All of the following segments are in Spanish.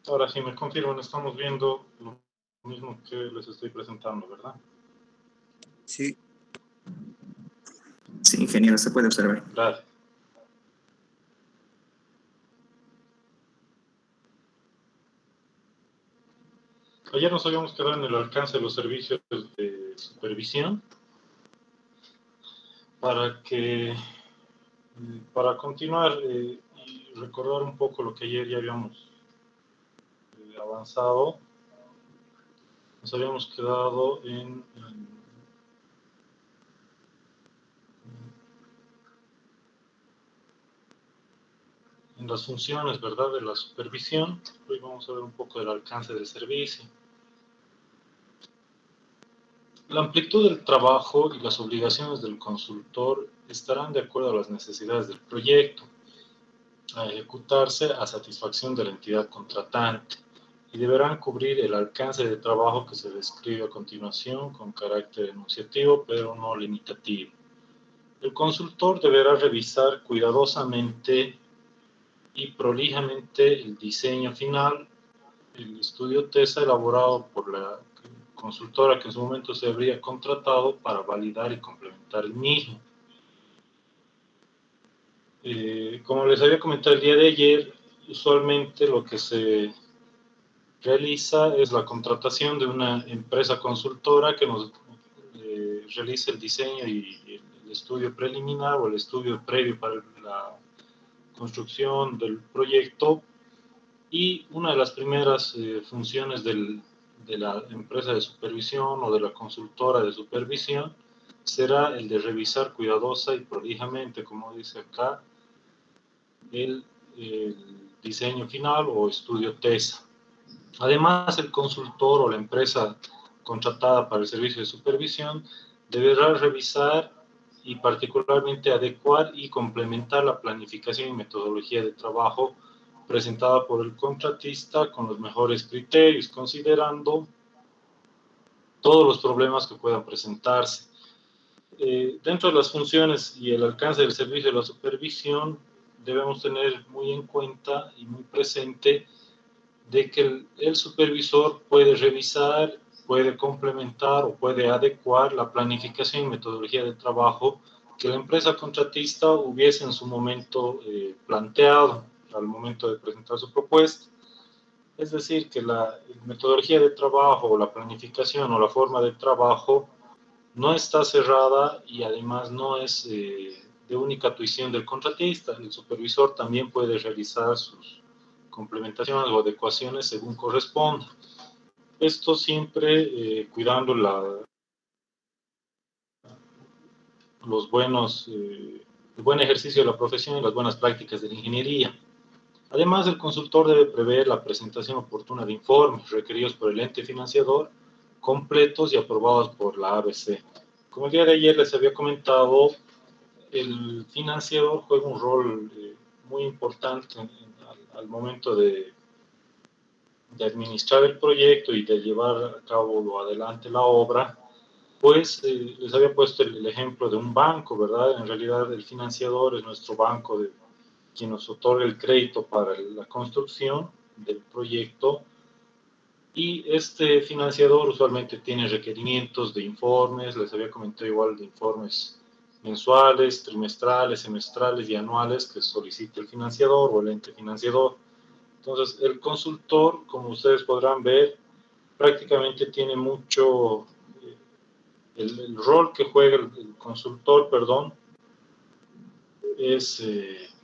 Ahora sí me confirman, estamos viendo lo mismo que les estoy presentando, ¿verdad? Sí. Sí, ingeniero, se puede observar. Gracias. Ayer nos habíamos quedado en el alcance de los servicios de supervisión para continuar y recordar un poco lo que ayer ya habíamos avanzado. Nos habíamos quedado en las funciones, ¿verdad?, de la supervisión. Hoy vamos a ver un poco del alcance del servicio. La amplitud del trabajo y las obligaciones del consultor estarán de acuerdo a las necesidades del proyecto, a ejecutarse a satisfacción de la entidad contratante, y deberán cubrir el alcance de trabajo que se describe a continuación con carácter enunciativo, pero no limitativo. El consultor deberá revisar cuidadosamente y prolijamente el diseño final, el estudio TESA elaborado por la consultora que en su momento se habría contratado para validar y complementar el mismo. Como les había comentado el día de ayer, usualmente lo que se realiza es la contratación de una empresa consultora que nos realice el diseño y el estudio preliminar o el estudio previo para la construcción del proyecto. Y una de las primeras funciones de la empresa de supervisión o de la consultora de supervisión será el de revisar cuidadosa y prolijamente, como dice acá, el diseño final o estudio TESA. Además, el consultor o la empresa contratada para el servicio de supervisión deberá revisar y particularmente adecuar y complementar la planificación y metodología de trabajo presentada por el contratista con los mejores criterios, considerando todos los problemas que puedan presentarse. Dentro de las funciones y el alcance del servicio de la supervisión, debemos tener muy en cuenta y muy presente de que el supervisor puede revisar, puede complementar o puede adecuar la planificación y metodología de trabajo que la empresa contratista hubiese en su momento planteado al momento de presentar su propuesta. Es decir, que la metodología de trabajo o la planificación o la forma de trabajo no está cerrada y además no es de única tuición del contratista. El supervisor también puede realizar sus complementaciones o adecuaciones según corresponda. Esto siempre cuidando el buen ejercicio de la profesión y las buenas prácticas de la ingeniería. Además, el consultor debe prever la presentación oportuna de informes requeridos por el ente financiador, completos y aprobados por la ABC. Como el día de ayer les había comentado, el financiador juega un rol muy importante al momento de administrar el proyecto y de llevar a cabo adelante la obra. Pues les había puesto el ejemplo de un banco, ¿verdad? En realidad el financiador es nuestro banco quien nos otorga el crédito para la construcción del proyecto, y este financiador usualmente tiene requerimientos de informes, les había comentado igual de informes mensuales, trimestrales, semestrales y anuales que solicita el financiador o el ente financiador. Entonces el consultor, como ustedes podrán ver, prácticamente tiene mucho, el rol que juega el consultor, perdón, es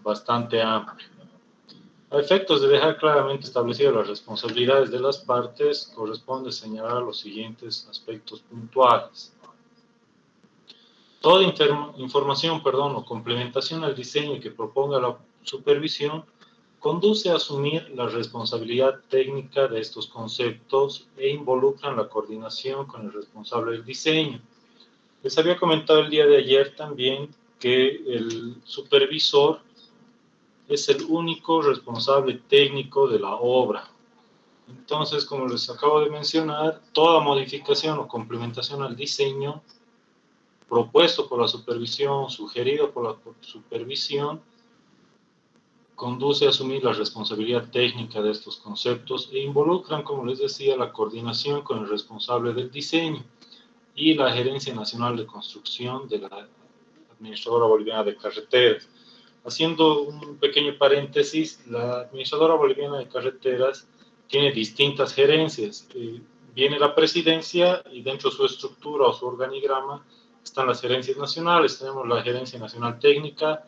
bastante amplio. A efectos de dejar claramente establecidas las responsabilidades de las partes, corresponde señalar los siguientes aspectos puntuales. Toda información o complementación al diseño que proponga la supervisión conduce a asumir la responsabilidad técnica de estos conceptos e involucran la coordinación con el responsable del diseño. Les había comentado el día de ayer también que el supervisor es el único responsable técnico de la obra. Entonces, como les acabo de mencionar, toda modificación o complementación al diseño propuesto por la supervisión, sugerido por la supervisión, conduce a asumir la responsabilidad técnica de estos conceptos e involucran, como les decía, la coordinación con el responsable del diseño y la Gerencia Nacional de Construcción de la Administradora Boliviana de Carreteras. Haciendo un pequeño paréntesis, la Administradora Boliviana de Carreteras tiene distintas gerencias. Viene la presidencia y dentro de su estructura o su organigrama están las gerencias nacionales. Tenemos la Gerencia Nacional Técnica,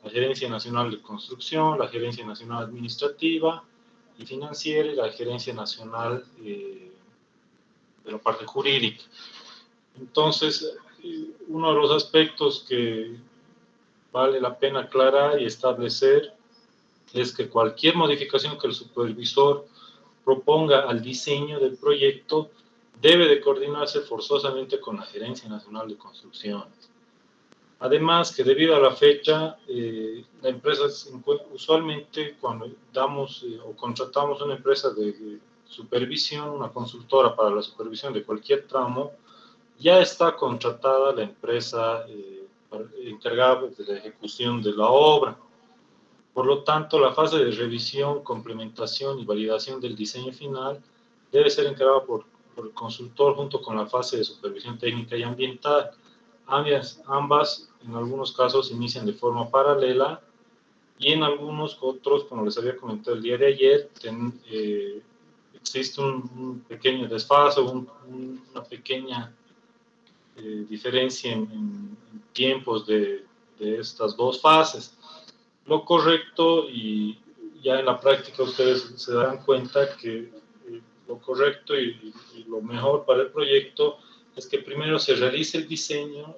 la Gerencia Nacional de Construcción, la Gerencia Nacional Administrativa y Financiera y la Gerencia Nacional de la parte jurídica. Entonces, uno de los aspectos que vale la pena aclarar y establecer es que cualquier modificación que el supervisor proponga al diseño del proyecto debe de coordinarse forzosamente con la Gerencia Nacional de Construcciones. Además, que debido a la fecha, la empresa usualmente cuando damos o contratamos una empresa de supervisión, una consultora para la supervisión de cualquier tramo, ya está contratada la empresa encargada de la ejecución de la obra. Por lo tanto, la fase de revisión, complementación y validación del diseño final debe ser encargada por el consultor junto con la fase de supervisión técnica y ambiental. Ambas, en algunos casos, inician de forma paralela y en algunos otros, como les había comentado el día de ayer, existe un pequeño desfase, una pequeña diferencia en tiempos de estas dos fases. Lo correcto, y ya en la práctica ustedes se darán cuenta que lo correcto y lo mejor para el proyecto es que primero se realice el diseño,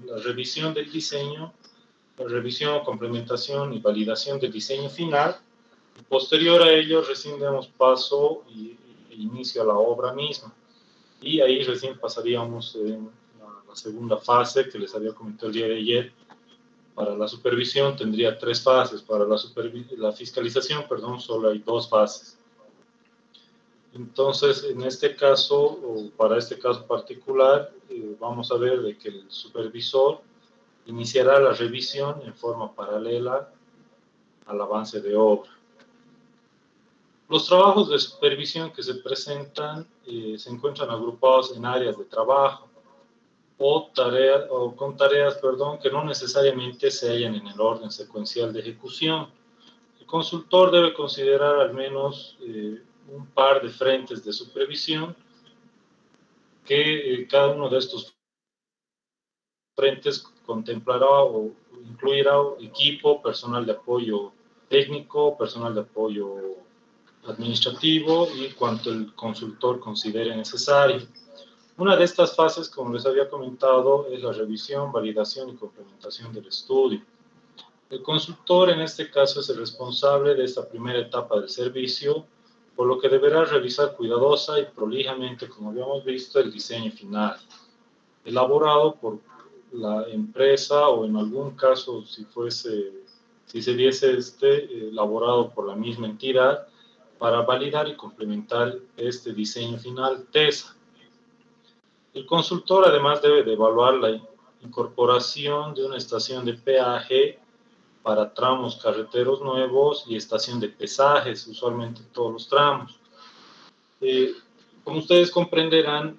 la revisión del diseño, la revisión, complementación y validación del diseño final. Y posterior a ello recién damos paso e inicio a la obra misma. Y ahí recién pasaríamos en la segunda fase que les había comentado el día de ayer. Para la supervisión tendría 3 fases, para la fiscalización, solo hay 2 fases. Entonces, en este caso, o para este caso particular, vamos a ver de que el supervisor iniciará la revisión en forma paralela al avance de obra. Los trabajos de supervisión que se presentan se encuentran agrupados en áreas de trabajo o con tareas que no necesariamente se hallan en el orden secuencial de ejecución. El consultor debe considerar al menos un par de frentes de supervisión que cada uno de estos frentes contemplará o incluirá equipo, personal de apoyo técnico, personal de apoyo administrativo y cuanto el consultor considere necesario. Una de estas fases, como les había comentado, es la revisión, validación y complementación del estudio. El consultor en este caso es el responsable de esta primera etapa del servicio, por lo que deberá revisar cuidadosa y prolijamente, como habíamos visto, el diseño final, elaborado por la empresa o en algún caso, si se diese elaborado por la misma entidad, para validar y complementar este diseño final TESA. El consultor además debe de evaluar la incorporación de una estación de peaje para tramos carreteros nuevos y estación de pesajes, usualmente todos los tramos. Como ustedes comprenderán,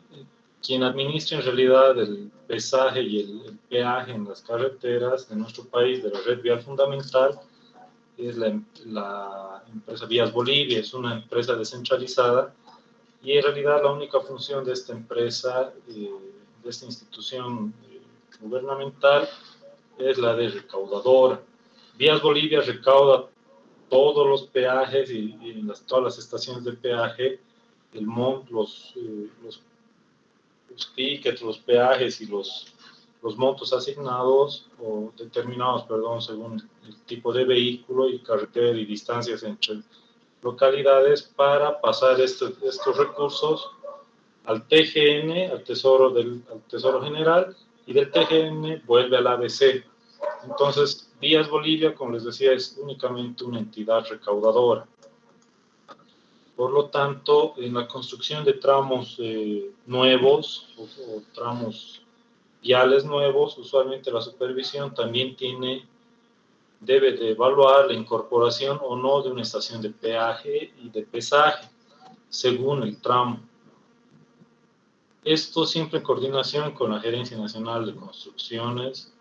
quien administra en realidad el pesaje y el peaje en las carreteras de nuestro país, de la red vial fundamental, es la empresa Vías Bolivia, es una empresa descentralizada y en realidad la única función de esta empresa, de esta institución gubernamental, es la de recaudadora. Vías Bolivia recauda todos los peajes y todas las estaciones de peaje, los tickets, los peajes y los montos asignados o determinados, según el tipo de vehículo y carretera y distancias entre localidades para pasar estos recursos al TGN, al Tesoro General, y del TGN vuelve al ABC. Entonces, Vías Bolivia, como les decía, es únicamente una entidad recaudadora. Por lo tanto, en la construcción de tramos nuevos o tramos viales nuevos, usualmente la supervisión también tiene debe de evaluar la incorporación o no de una estación de peaje y de pesaje, según el tramo. Esto siempre en coordinación con la Gerencia Nacional de Construcciones,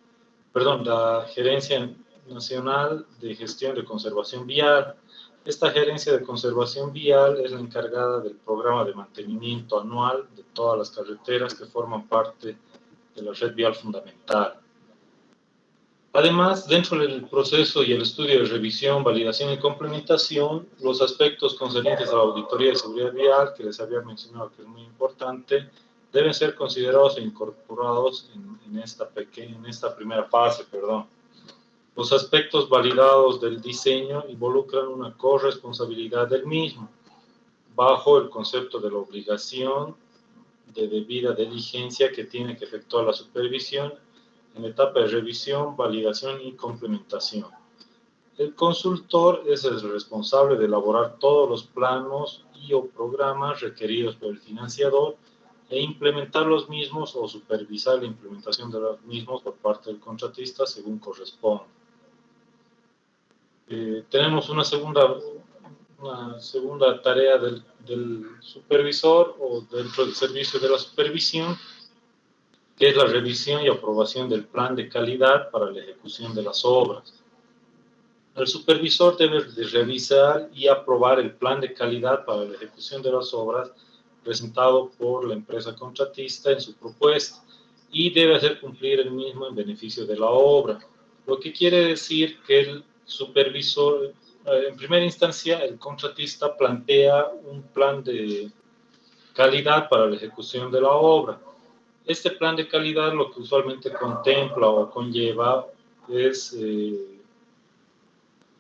la Gerencia Nacional de Gestión de Conservación Vial. Esta Gerencia de Conservación Vial es la encargada del programa de mantenimiento anual de todas las carreteras que forman parte de la red vial fundamental. Además, dentro del proceso y el estudio de revisión, validación y complementación, los aspectos concernientes a la auditoría de seguridad vial, que les había mencionado que es muy importante, deben ser considerados e incorporados en esta primera fase. Los aspectos validados del diseño involucran una corresponsabilidad del mismo, bajo el concepto de la obligación de debida diligencia que tiene que efectuar la supervisión en etapa de revisión, validación y complementación. El consultor es el responsable de elaborar todos los planos y o programas requeridos por el financiador e implementar los mismos o supervisar la implementación de los mismos por parte del contratista según corresponda. Tenemos una segunda tarea del supervisor o dentro del servicio de la supervisión, que es la revisión y aprobación del plan de calidad para la ejecución de las obras. El supervisor debe de revisar y aprobar el plan de calidad para la ejecución de las obras presentado por la empresa contratista en su propuesta y debe hacer cumplir el mismo en beneficio de la obra. Lo que quiere decir que el supervisor, en primera instancia, el contratista plantea un plan de calidad para la ejecución de la obra. Este plan de calidad lo que usualmente contempla o conlleva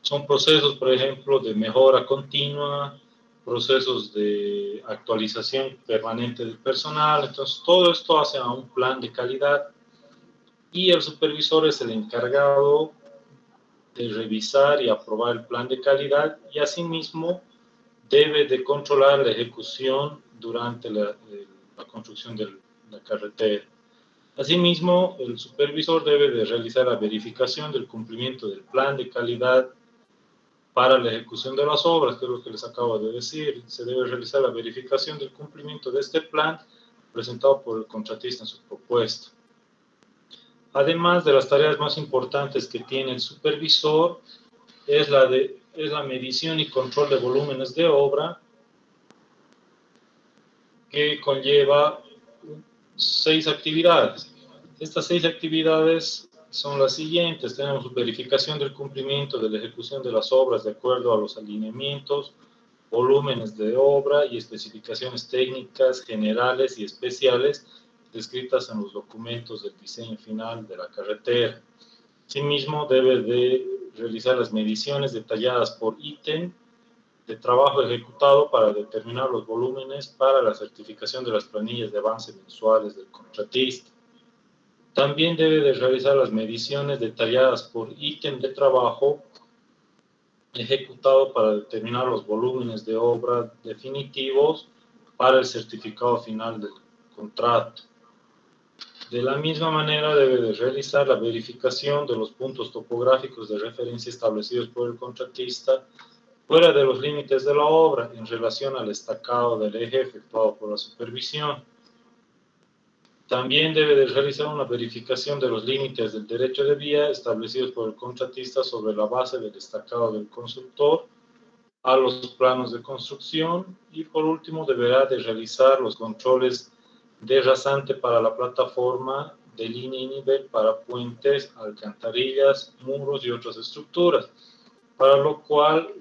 son procesos, por ejemplo, de mejora continua, procesos de actualización permanente del personal. Entonces, todo esto hace a un plan de calidad y el supervisor es el encargado de revisar y aprobar el plan de calidad y asimismo debe de controlar la ejecución durante la construcción de la carretera. Asimismo, el supervisor debe de realizar la verificación del cumplimiento del plan de calidad para la ejecución de las obras, que es lo que les acabo de decir. Se debe realizar la verificación del cumplimiento de este plan presentado por el contratista en su propuesta. Además de las tareas más importantes que tiene el supervisor, es la medición y control de volúmenes de obra, que conlleva 6 actividades. Estas 6 actividades son las siguientes. Tenemos verificación del cumplimiento de la ejecución de las obras de acuerdo a los alineamientos, volúmenes de obra y especificaciones técnicas generales y especiales descritas en los documentos del diseño final de la carretera. Asimismo, debe de realizar las mediciones detalladas por ítem de trabajo ejecutado para determinar los volúmenes para la certificación de las planillas de avance mensuales del contratista. También debe de realizar las mediciones detalladas por ítem de trabajo ejecutado para determinar los volúmenes de obra definitivos para el certificado final del contrato. De la misma manera, debe de realizar la verificación de los puntos topográficos de referencia establecidos por el contratista fuera de los límites de la obra en relación al estacado del eje efectuado por la supervisión. También debe de realizar una verificación de los límites del derecho de vía establecidos por el contratista sobre la base del estacado del constructor a los planos de construcción y por último deberá de realizar los controles de rasante para la plataforma de línea y nivel para puentes, alcantarillas, muros y otras estructuras, para lo cual,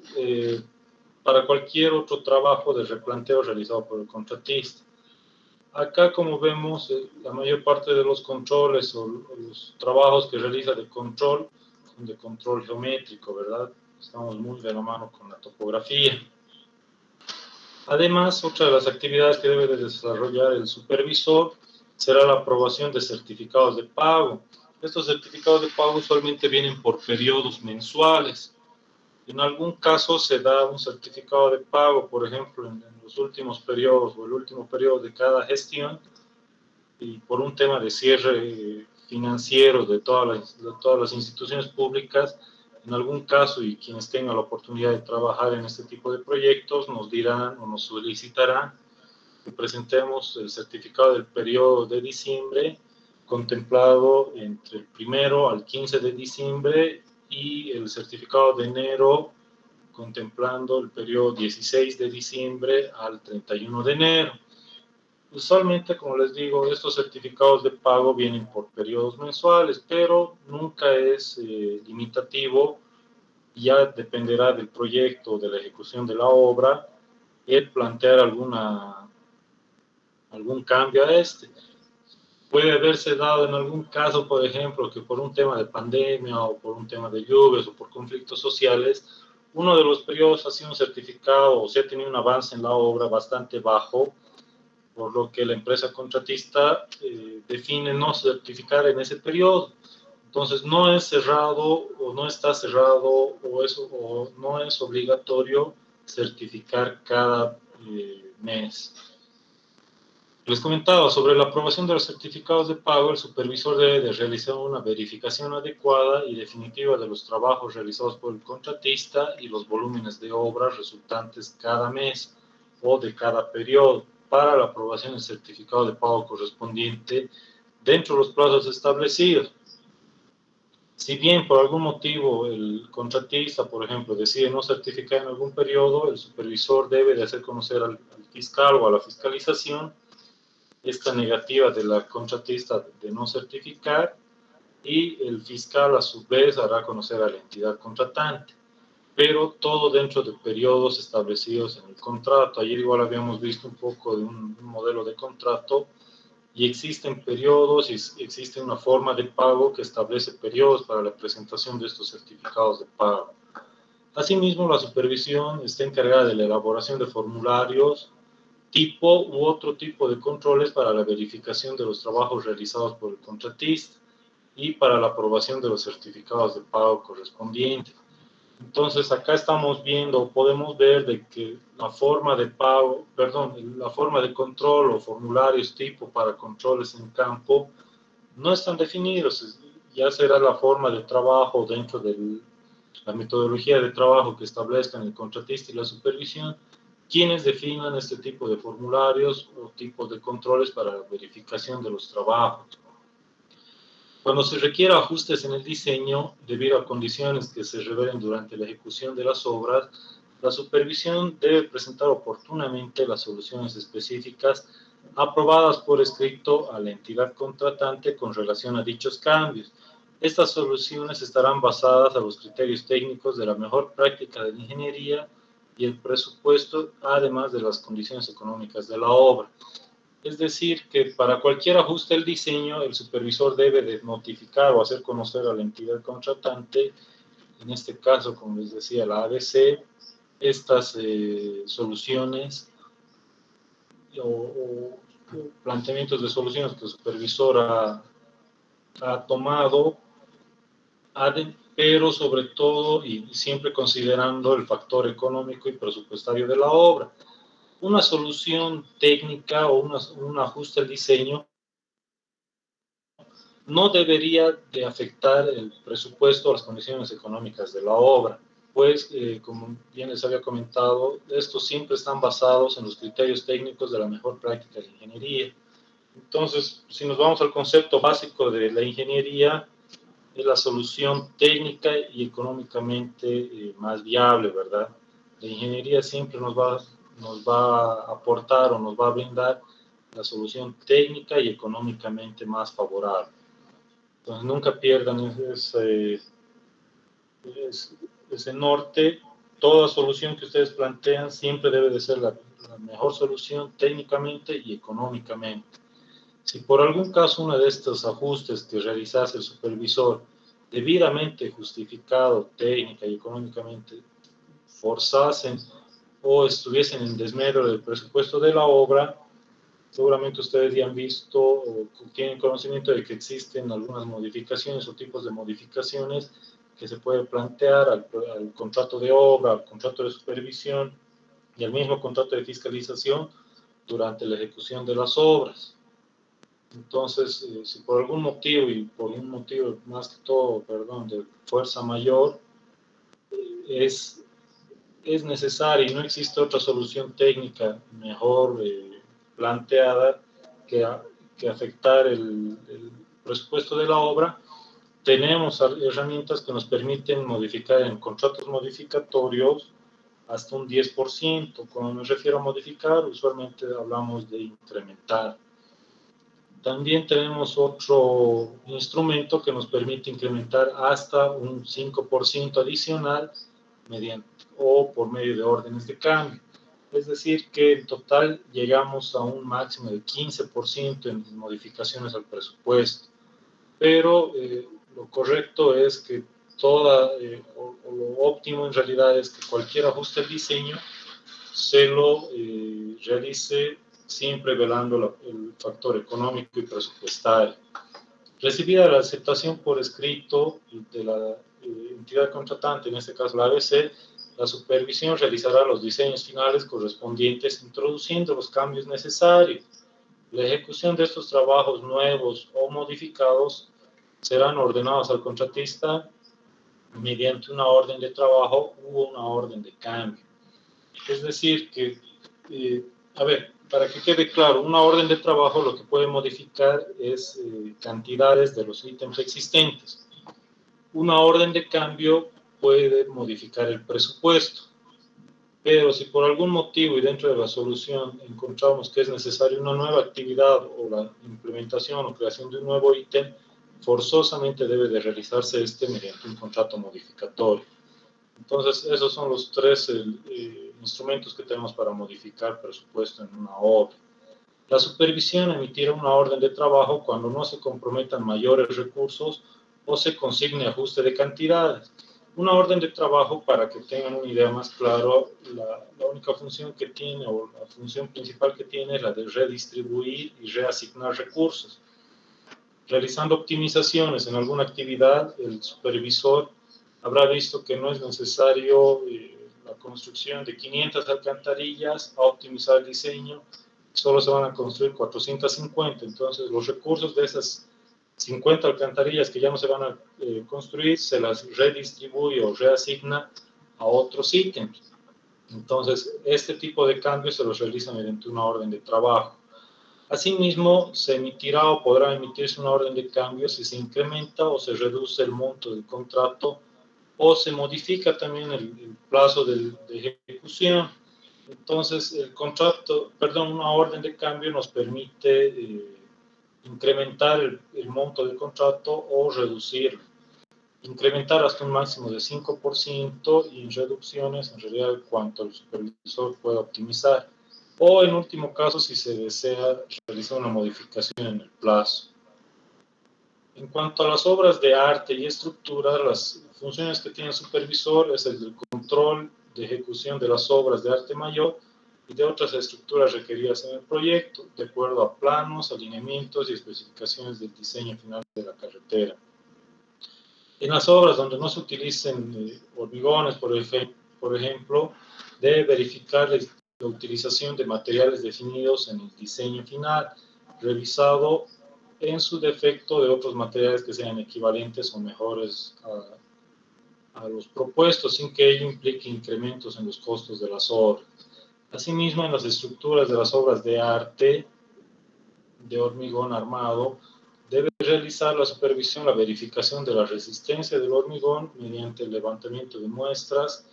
para cualquier otro trabajo de replanteo realizado por el contratista. Acá, como vemos, la mayor parte de los controles o los trabajos que realiza de control son de control geométrico, ¿verdad? Estamos muy de la mano con la topografía. Además, otra de las actividades que debe de desarrollar el supervisor será la aprobación de certificados de pago. Estos certificados de pago usualmente vienen por periodos mensuales. En algún caso se da un certificado de pago, por ejemplo, en los últimos periodos o el último periodo de cada gestión, y por un tema de cierre financiero de todas las instituciones públicas, En algún caso, y quienes tengan la oportunidad de trabajar en este tipo de proyectos, nos dirán o nos solicitarán que presentemos el certificado del periodo de diciembre, contemplado entre el 1 al 15 de diciembre, y el certificado de enero, contemplando el periodo 16 de diciembre al 31 de enero. Usualmente, como les digo, estos certificados de pago vienen por periodos mensuales, pero nunca es limitativo. Ya dependerá del proyecto, de la ejecución de la obra, el plantear algún cambio a este. Puede haberse dado en algún caso, por ejemplo, que por un tema de pandemia o por un tema de lluvias o por conflictos sociales, uno de los periodos ha sido un certificado o se ha tenido un avance en la obra bastante bajo, por lo que la empresa contratista define no certificar en ese periodo. Entonces, no es cerrado o no está cerrado o no es obligatorio certificar cada mes. Les comentaba sobre la aprobación de los certificados de pago. El supervisor debe de realizar una verificación adecuada y definitiva de los trabajos realizados por el contratista y los volúmenes de obras resultantes cada mes o de cada periodo para la aprobación del certificado de pago correspondiente dentro de los plazos establecidos. Si bien por algún motivo el contratista, por ejemplo, decide no certificar en algún periodo, el supervisor debe de hacer conocer al fiscal o a la fiscalización esta negativa de la contratista de no certificar, y el fiscal a su vez hará conocer a la entidad contratante, pero todo dentro de periodos establecidos en el contrato. Ayer igual habíamos visto un poco de un modelo de contrato, y existen periodos y existe una forma de pago que establece periodos para la presentación de estos certificados de pago. Asimismo, la supervisión está encargada de la elaboración de formularios, tipo u otro tipo de controles para la verificación de los trabajos realizados por el contratista y para la aprobación de los certificados de pago correspondientes. Entonces, acá estamos viendo, podemos ver de que la forma de pago, perdón, la forma de control o formularios tipo para controles en campo no están definidos. Ya será la forma de trabajo dentro de la metodología de trabajo que establezcan el contratista y la supervisión, quienes definan este tipo de formularios o tipos de controles para la verificación de los trabajos. Cuando se requiera ajustes en el diseño, debido a condiciones que se revelen durante la ejecución de las obras, la supervisión debe presentar oportunamente las soluciones específicas aprobadas por escrito a la entidad contratante con relación a dichos cambios. Estas soluciones estarán basadas a los criterios técnicos de la mejor práctica de la ingeniería y el presupuesto, además de las condiciones económicas de la obra. Es decir, que para cualquier ajuste al diseño, el supervisor debe de notificar o hacer conocer a la entidad contratante, en este caso, como les decía, la ABC, estas soluciones o planteamientos de soluciones que el supervisor ha tomado, pero sobre todo y siempre considerando el factor económico y presupuestario de la obra. Una solución técnica o un ajuste al diseño no debería de afectar el presupuesto o las condiciones económicas de la obra, pues, como bien les había comentado, estos siempre están basados en los criterios técnicos de la mejor práctica de la ingeniería. Entonces, si nos vamos al concepto básico de la ingeniería, es la solución técnica y económicamente más viable, ¿verdad? La ingeniería siempre nos va a aportar o nos va a brindar la solución técnica y económicamente más favorable. Entonces, nunca pierdan ese norte. Toda solución que ustedes plantean siempre debe de ser la mejor solución técnicamente y económicamente. Si por algún caso uno de estos ajustes que realizase el supervisor, debidamente justificado técnica y económicamente, forzasen o estuviesen en desmedro del presupuesto de la obra, seguramente ustedes ya han visto o tienen conocimiento de que existen algunas modificaciones o tipos de modificaciones que se puede plantear al contrato de obra, al contrato de supervisión y al mismo contrato de fiscalización durante la ejecución de las obras. Entonces, si por algún motivo, y por un motivo más que todo, perdón, de fuerza mayor, es necesaria y no existe otra solución técnica mejor planteada que afectar el presupuesto de la obra. Tenemos herramientas que nos permiten modificar en contratos modificatorios hasta un 10%. Cuando me refiero a modificar, usualmente hablamos de incrementar. También tenemos otro instrumento que nos permite incrementar hasta un 5% adicional mediante o por medio de órdenes de cambio. Es decir, que en total llegamos a un máximo de 15% en modificaciones al presupuesto. Pero lo correcto es que o lo óptimo en realidad es que cualquier ajuste al diseño se lo realice siempre velando el factor económico y presupuestario. Recibida la aceptación por escrito de la entidad contratante, en este caso la ABC, la supervisión realizará los diseños finales correspondientes introduciendo los cambios necesarios. La ejecución de estos trabajos nuevos o modificados serán ordenados al contratista mediante una orden de trabajo u una orden de cambio. Es decir, que, para que quede claro, una orden de trabajo lo que puede modificar es cantidades de los ítems existentes. Una orden de cambio puede modificar el presupuesto. Pero si por algún motivo y dentro de la solución encontramos que es necesaria una nueva actividad o la implementación o creación de un nuevo ítem, forzosamente debe de realizarse mediante un contrato modificatorio. Entonces, esos son los tres instrumentos que tenemos para modificar presupuesto en una obra. La supervisión emitirá una orden de trabajo cuando no se comprometan mayores recursos o se consigne ajuste de cantidades. Una orden de trabajo, para que tengan una idea más clara, la única función que tiene o la función principal que tiene es la de redistribuir y reasignar recursos. Realizando optimizaciones en alguna actividad, el supervisor habrá visto que no es necesario la construcción de 500 alcantarillas a optimizar el diseño, solo se van a construir 450, entonces los recursos de esas 50 alcantarillas que ya no se van a construir, se las redistribuye o reasigna a otros ítems. Entonces, este tipo de cambios se los realiza mediante una orden de trabajo. Asimismo, se emitirá o podrá emitirse una orden de cambio si se incrementa o se reduce el monto del contrato o se modifica también el plazo de ejecución. Entonces, una orden de cambio nos permite incrementar el monto del contrato o reducirlo. Incrementar hasta un máximo de 5% y en reducciones, en realidad, cuanto el supervisor pueda optimizar. O en último caso, si se desea realizar una modificación en el plazo. En cuanto a las obras de arte y estructura, las funciones que tiene el supervisor es el del control de ejecución de las obras de arte mayor y de otras estructuras requeridas en el proyecto, de acuerdo a planos, alineamientos y especificaciones del diseño final de la carretera. En las obras donde no se utilicen hormigones, por ejemplo, debe verificar la utilización de materiales definidos en el diseño final, revisado en su defecto de otros materiales que sean equivalentes o mejores a los propuestos, sin que ello implique incrementos en los costos de las obras. Asimismo, en las estructuras de las obras de arte de hormigón armado, debe realizar la supervisión, la verificación de la resistencia del hormigón mediante el levantamiento de muestras,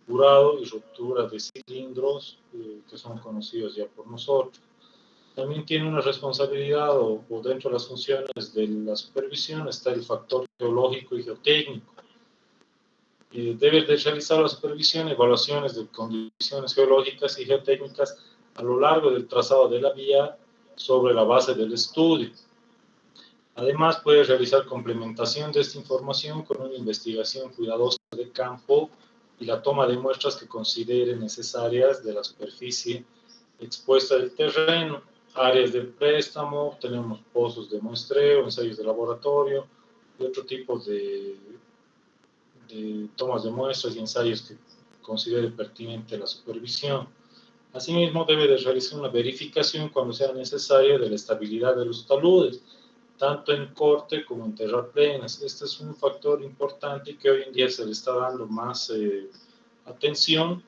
curado y ruptura de cilindros que son conocidos ya por nosotros. También tiene una responsabilidad o dentro de las funciones de la supervisión está el factor geológico y geotécnico. Debe de realizar la supervisión, evaluaciones de condiciones geológicas y geotécnicas a lo largo del trazado de la vía sobre la base del estudio. Además, puede realizar complementación de esta información con una investigación cuidadosa de campo y la toma de muestras que considere necesarias de la superficie expuesta del terreno, áreas de préstamo, tenemos pozos de muestreo, ensayos de laboratorio y otro tipo de tomas de muestras y ensayos que considere pertinente la supervisión. Asimismo, debe de realizar una verificación cuando sea necesario de la estabilidad de los taludes. tanto en corte como en terraplenes. Este es un factor importante y que hoy en día se le está dando más atención,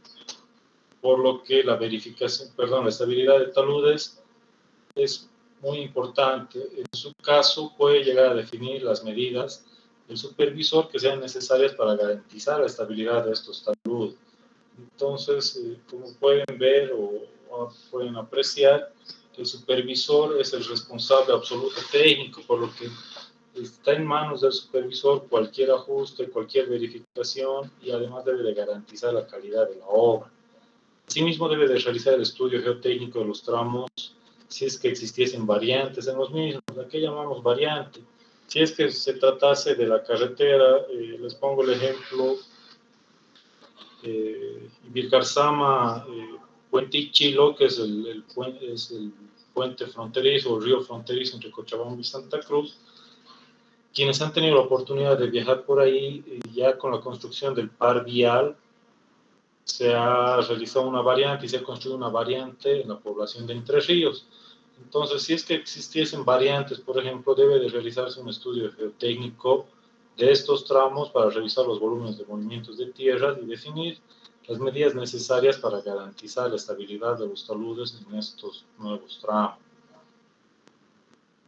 por lo que la la estabilidad de taludes es muy importante. En su caso, puede llegar a definir las medidas del supervisor que sean necesarias para garantizar la estabilidad de estos taludes. Entonces, como pueden ver o pueden apreciar, el supervisor es el responsable absoluto técnico, por lo que está en manos del supervisor cualquier ajuste, cualquier verificación, y además debe de garantizar la calidad de la obra. Asimismo, debe de realizar el estudio geotécnico de los tramos si es que existiesen variantes en los mismos. ¿A qué llamamos variante? Si es que se tratase de la carretera, les pongo el ejemplo, Vilcarzama, Puente Ichilo, que es el puente fronterizo o río fronterizo entre Cochabamba y Santa Cruz. Quienes han tenido la oportunidad de viajar por ahí, ya con la construcción del par vial, se ha realizado una variante y se ha construido una variante en la población de Entre Ríos. Entonces, si es que existiesen variantes, por ejemplo, debe de realizarse un estudio geotécnico de estos tramos para revisar los volúmenes de movimientos de tierras y definir las medidas necesarias para garantizar la estabilidad de los taludes en estos nuevos tramos.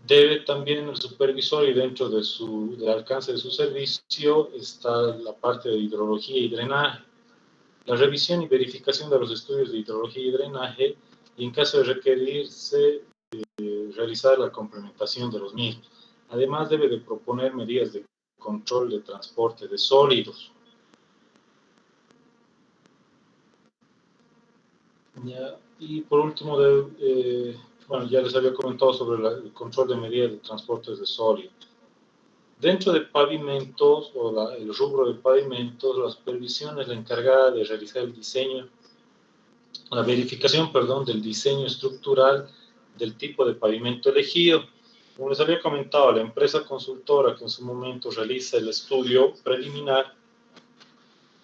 Debe también el supervisor, y dentro del alcance de su servicio está la parte de hidrología y drenaje. La revisión y verificación de los estudios de hidrología y drenaje, y en caso de requerirse, realizar la complementación de los mismos. Además, debe de proponer medidas de control de transporte de sólidos. Ya, y por último, ya les había comentado sobre el control de medidas de transporte de sólidos. Dentro de pavimentos, el rubro de pavimentos, la supervisión es la encargada de realizar el diseño, la verificación, perdón, del diseño estructural del tipo de pavimento elegido. Como les había comentado, la empresa consultora que en su momento realiza el estudio preliminar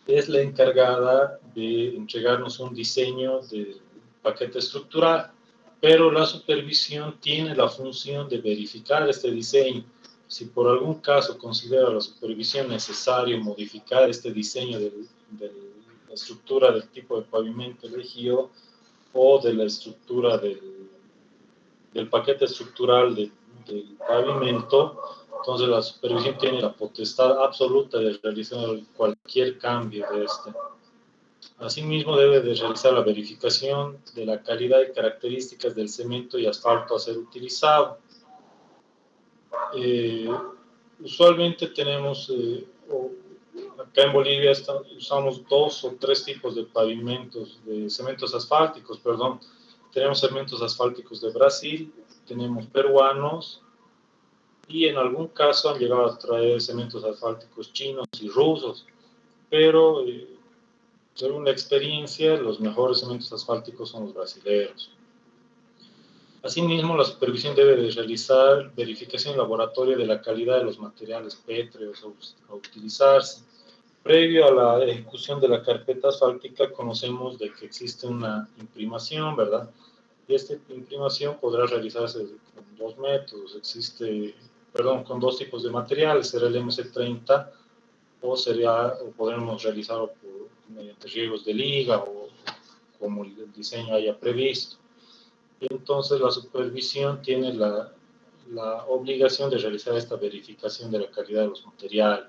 es la encargada de entregarnos un diseño del paquete estructural, pero la supervisión tiene la función de verificar este diseño. Si por algún caso considera la supervisión necesario modificar este diseño de la estructura del tipo de pavimento elegido o de la estructura del paquete estructural del pavimento, entonces la supervisión tiene la potestad absoluta de realizar cualquier cambio de este. Asimismo, debe de realizar la verificación de la calidad y características del cemento y asfalto a ser utilizado. Usualmente tenemos, acá en Bolivia usamos 2 o 3 tipos de pavimentos, de cementos asfálticos, perdón. Tenemos cementos asfálticos de Brasil, tenemos peruanos, y en algún caso han llegado a traer cementos asfálticos chinos y rusos, pero según la experiencia, los mejores cementos asfálticos son los brasileños. Asimismo, la supervisión debe de realizar verificación laboratoria de la calidad de los materiales pétreos a utilizarse. Previo a la ejecución de la carpeta asfáltica, conocemos de que existe una imprimación, ¿verdad? Y esta imprimación podrá realizarse con 2 métodos. Con 2 tipos de materiales, será el MC30 o podremos realizarlo mediante riegos de liga o como el diseño haya previsto. Entonces la supervisión tiene la obligación de realizar esta verificación de la calidad de los materiales.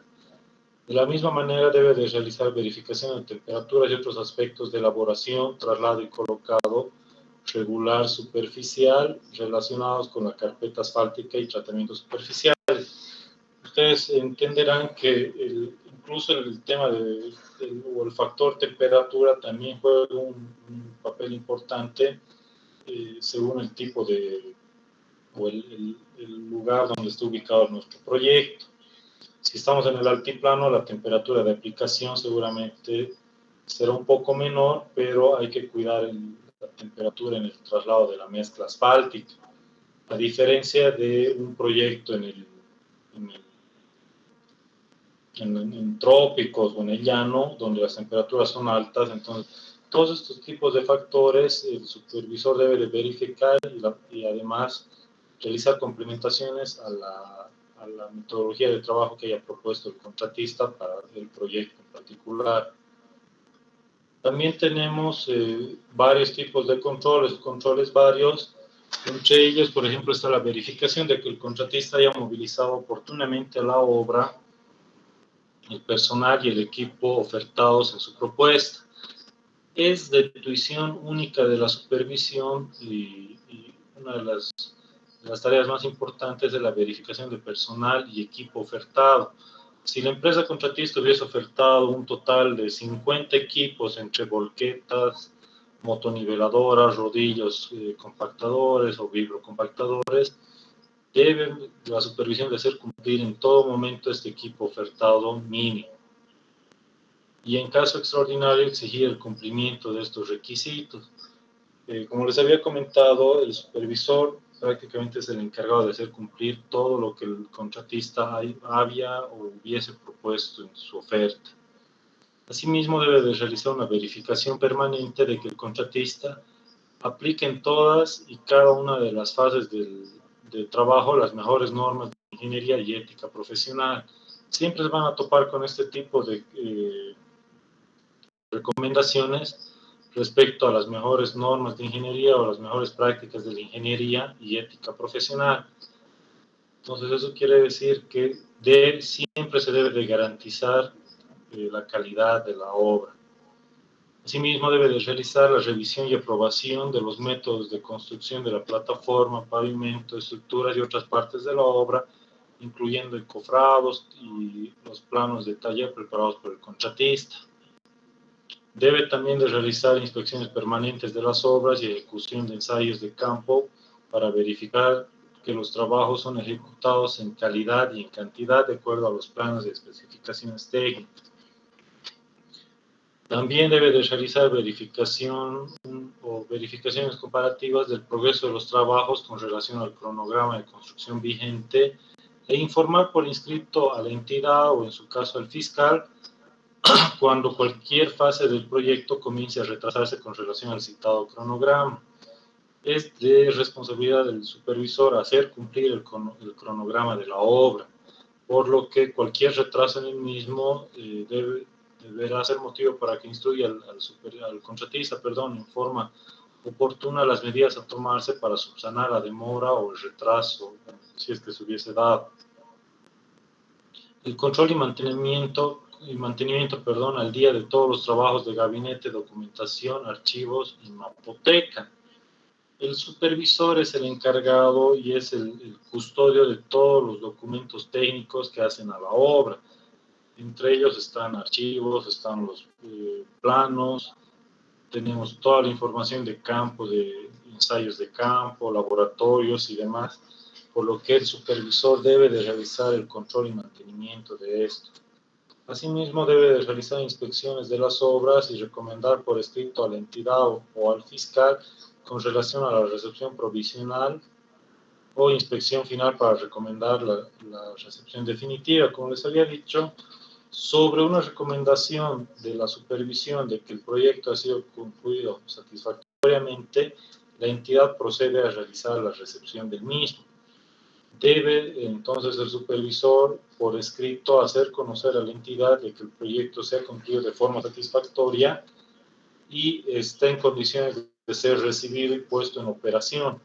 De la misma manera debe de realizar verificación de temperaturas y otros aspectos de elaboración, traslado y colocado regular superficial relacionados con la carpeta asfáltica y tratamientos superficiales. Ustedes entenderán que incluso el tema o el factor temperatura también juega un papel importante según el tipo o el lugar donde esté ubicado nuestro proyecto. Si estamos en el altiplano, la temperatura de aplicación seguramente será un poco menor, pero hay que cuidar la temperatura en el traslado de la mezcla asfáltica. A diferencia de un proyecto en trópicos o en el llano, donde las temperaturas son altas, entonces todos estos tipos de factores el supervisor debe de verificar y además realizar complementaciones a la metodología de trabajo que haya propuesto el contratista para el proyecto en particular. También tenemos varios tipos de controles varios. Entre ellos, por ejemplo, está la verificación de que el contratista haya movilizado oportunamente a la obra el personal y el equipo ofertados en su propuesta. Es de intuición única de la supervisión y una de las tareas más importantes de la verificación de personal y equipo ofertado. Si la empresa contratista hubiese ofertado un total de 50 equipos entre volquetas, motoniveladoras, rodillos compactadores o vibrocompactadores, debe la supervisión de hacer cumplir en todo momento este equipo ofertado mínimo. Y en caso extraordinario exigir el cumplimiento de estos requisitos. Como les había comentado, el supervisor prácticamente es el encargado de hacer cumplir todo lo que el contratista había o hubiese propuesto en su oferta. Asimismo, debe de realizar una verificación permanente de que el contratista aplique en todas y cada una de las fases del trabajo las mejores normas de ingeniería y ética profesional. Siempre se van a topar con este tipo de recomendaciones respecto a las mejores normas de ingeniería o las mejores prácticas de la ingeniería y ética profesional. Entonces, eso quiere decir que siempre se debe de garantizar la calidad de la obra. Asimismo, debe de realizar la revisión y aprobación de los métodos de construcción de la plataforma, pavimento, estructuras y otras partes de la obra, incluyendo encofrados y los planos de taller preparados por el contratista. Debe también de realizar inspecciones permanentes de las obras y ejecución de ensayos de campo para verificar que los trabajos son ejecutados en calidad y en cantidad de acuerdo a los planos y especificaciones técnicas. También debe de realizar verificaciones comparativas del progreso de los trabajos con relación al cronograma de construcción vigente e informar por escrito a la entidad o en su caso al fiscal cuando cualquier fase del proyecto comience a retrasarse con relación al citado cronograma. Es de responsabilidad del supervisor hacer cumplir el cronograma de la obra, por lo que cualquier retraso en el mismo deberá ser motivo para que instruya al contratista, en forma oportuna las medidas a tomarse para subsanar la demora o el retraso, si es que se hubiese dado. El control y mantenimiento al día de todos los trabajos de gabinete, documentación, archivos y mapoteca. El supervisor es el encargado y es el custodio de todos los documentos técnicos que hacen a la obra. Entre ellos están archivos, están los planos, tenemos toda la información de campo, de ensayos de campo, laboratorios y demás, por lo que el supervisor debe de realizar el control y mantenimiento de esto. Asimismo, debe de realizar inspecciones de las obras y recomendar por escrito a la entidad o al fiscal con relación a la recepción provisional o inspección final para recomendar la recepción definitiva. Como les había dicho, sobre una recomendación de la supervisión de que el proyecto ha sido concluido satisfactoriamente, la entidad procede a realizar la recepción del mismo. Debe entonces el supervisor por escrito hacer conocer a la entidad de que el proyecto se ha concluido de forma satisfactoria y está en condiciones de ser recibido y puesto en operación.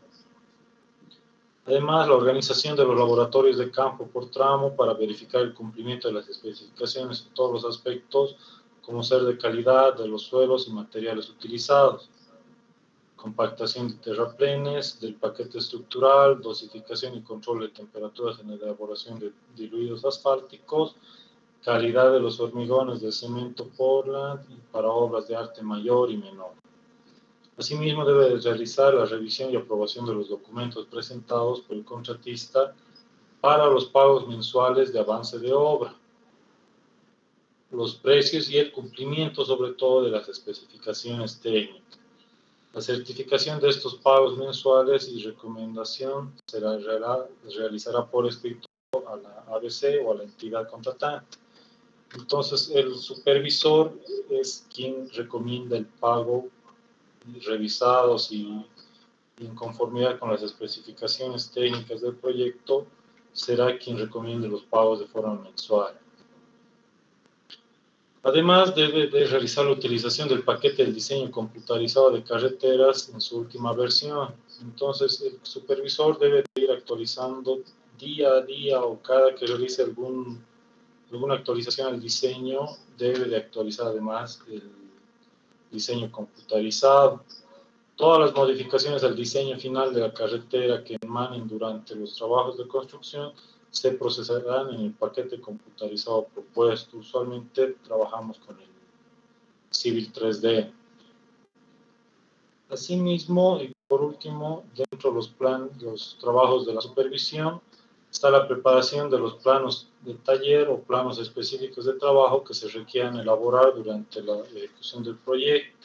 Además, la organización de los laboratorios de campo por tramo para verificar el cumplimiento de las especificaciones en todos los aspectos, como ser de calidad de los suelos y materiales utilizados. Compactación de terraplenes, del paquete estructural, dosificación y control de temperaturas en la elaboración de diluidos asfálticos, calidad de los hormigones de cemento Portland para obras de arte mayor y menor. Asimismo, debe realizar la revisión y aprobación de los documentos presentados por el contratista para los pagos mensuales de avance de obra, los precios y el cumplimiento sobre todo de las especificaciones técnicas. La certificación de estos pagos mensuales y recomendación se realizará por escrito a la ABC o a la entidad contratante. Entonces, el supervisor es quien recomienda el pago revisados y y en conformidad con las especificaciones técnicas del proyecto, será quien recomiende los pagos de forma mensual. Además, debe de realizar la utilización del paquete del diseño computarizado de carreteras en su última versión. Entonces, el supervisor debe de ir actualizando día a día o cada que realice alguna actualización al diseño, debe de actualizar además el diseño computarizado. Todas las modificaciones al diseño final de la carretera que emanen durante los trabajos de construcción se procesarán en el paquete computarizado propuesto. Usualmente trabajamos con el Civil 3D. Asimismo, y por último, dentro de los trabajos de la supervisión, está la preparación de los planos de taller o planos específicos de trabajo que se requieran elaborar durante la ejecución del proyecto.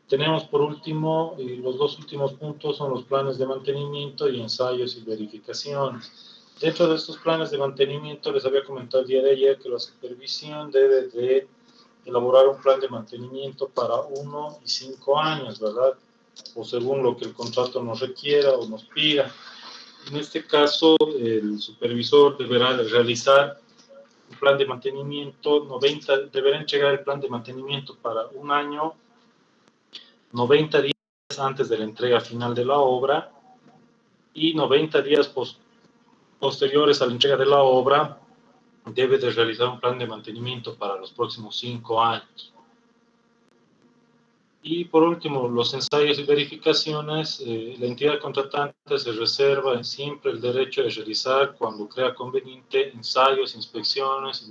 Tenemos por último, los dos últimos puntos son los planes de mantenimiento y ensayos y verificaciones. Dentro de estos planes de mantenimiento les había comentado el día de ayer que la supervisión debe de elaborar un plan de mantenimiento para 1 y 5 años, ¿verdad? O según lo que el contrato nos requiera o nos pida. En este caso, el supervisor deberá de realizar un plan de mantenimiento, deberá entregar el plan de mantenimiento para 1 año, 90 días antes de la entrega final de la obra y 90 días posteriores a la entrega de la obra debe de realizar un plan de mantenimiento para los próximos 5 años. Y por último, los ensayos y verificaciones, la entidad contratante se reserva siempre el derecho de realizar, cuando crea conveniente, ensayos, inspecciones y